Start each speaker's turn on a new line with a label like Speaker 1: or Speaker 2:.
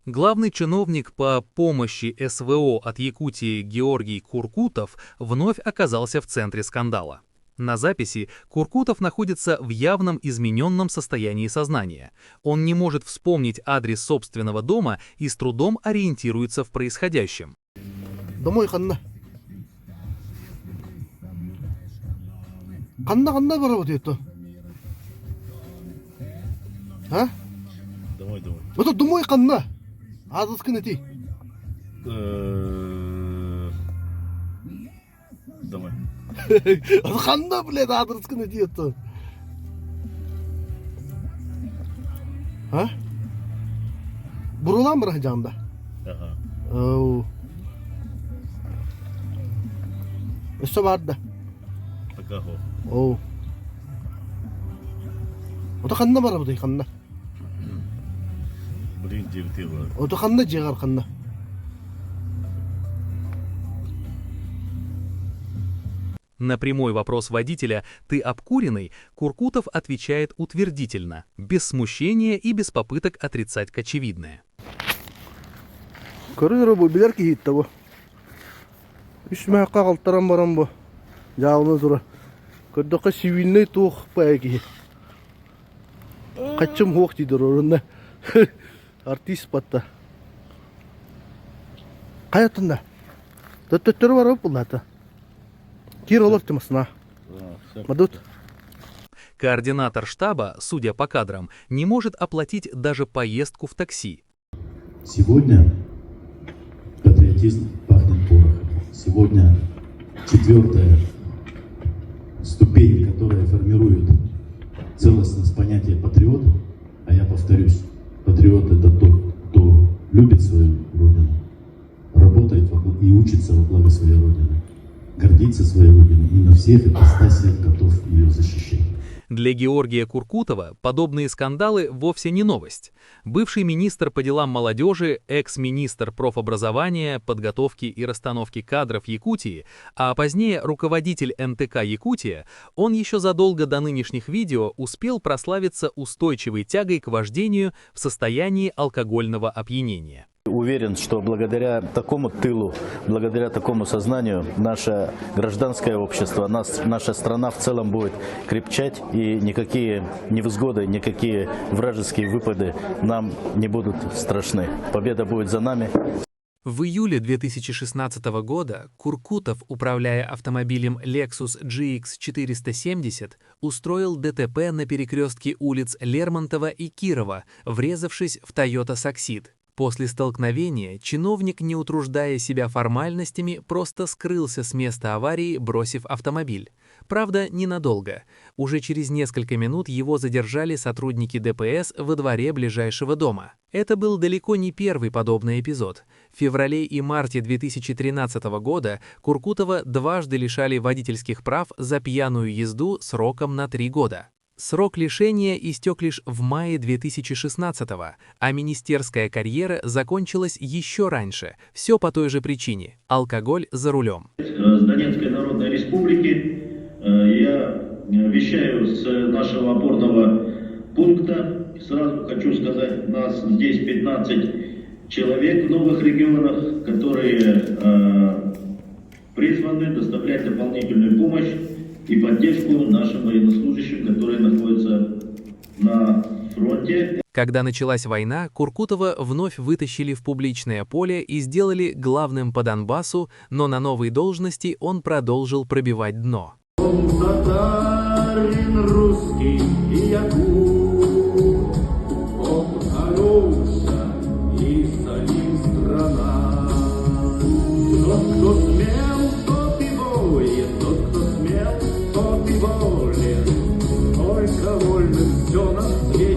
Speaker 1: Главный чиновник по помощи СВО от Якутии Георгий Куркутов вновь оказался в центре скандала. На записи Куркутов находится в явном измененном состоянии сознания. Он не может вспомнить адрес собственного дома и с трудом ориентируется в происходящем.
Speaker 2: Домой канна. Канна барабатыйто. А?
Speaker 3: Домой.
Speaker 2: Вот это домой канна. Адрес кинети.
Speaker 3: Домой.
Speaker 2: Канна, блядь, адрес кинети это. А? Бурулам бара жанда.
Speaker 3: Ага.
Speaker 2: Оу. Что барда?
Speaker 3: Такаго.
Speaker 2: Оу. Вот канна барабатай канна.
Speaker 3: Блин, дивтила.
Speaker 2: Вот канна жигар канна.
Speaker 1: На прямой вопрос водителя «Ты обкуренный?» Куркутов отвечает утвердительно, без смущения и без попыток отрицать очевидное.
Speaker 2: Көрөр бу билер ки того. Ишмә кагылтырам барам бу. Жауны тура. Көрдөккө сивилне тух пайки. Качым хок дидер орунда. Артист батта. Каятында. Төттөр бар булата. Кир олар тымасына. Мадут.
Speaker 1: Координатор штаба, судя по кадрам, не может оплатить даже поездку в такси.
Speaker 4: Сегодня патриотизм пахнет порохом. Сегодня 4-я ступень, которая формирует целостность понятия патриот. А я повторюсь, патриот — это тот, кто любит свою родину, работает и учится во благо своей родины, гордится своей родиной и на всех ипостасиях готов ее защищать.
Speaker 1: Для Георгия Куркутова подобные скандалы вовсе не новость. Бывший министр по делам молодежи, экс-министр профобразования, подготовки и расстановки кадров Якутии, а позднее руководитель НТК «Якутия», он еще задолго до нынешних видео успел прославиться устойчивой тягой к вождению в состоянии алкогольного опьянения.
Speaker 5: Уверен, что благодаря такому тылу, благодаря такому сознанию наше гражданское общество, наша страна в целом будет крепчать, и никакие невзгоды, никакие вражеские выпады нам не будут страшны. Победа будет за нами.
Speaker 1: В июле 2016 года Куркутов, управляя автомобилем Lexus GX 470, устроил ДТП на перекрестке улиц Лермонтова и Кирова, врезавшись в Toyota Succeed. После столкновения чиновник, не утруждая себя формальностями, просто скрылся с места аварии, бросив автомобиль. Правда, ненадолго. Уже через несколько минут его задержали сотрудники ДПС во дворе ближайшего дома. Это был далеко не первый подобный эпизод. В феврале и марте 2013 года Куркутова дважды лишали водительских прав за пьяную езду сроком на 3 года. Срок лишения истек лишь в мае 2016-го, а министерская карьера закончилась еще раньше. Все по той же причине – алкоголь за рулем.
Speaker 6: С Донецкой Народной Республики я вещаю с нашего опорного пункта. Сразу хочу сказать, нас здесь 15 человек в новых регионах, которые призваны доставлять дополнительную помощь и поддержку нашим военнослужащим, которые находятся на фронте.
Speaker 1: Когда началась война, Куркутова вновь вытащили в публичное поле и сделали главным по Донбассу, но на новой должности он продолжил пробивать дно.
Speaker 7: Татарин русский и якут, обгорелся и самим страна. Тот, кто смел, тот и воин, тот, кто смел, тот и волен. Только вольным все на свете.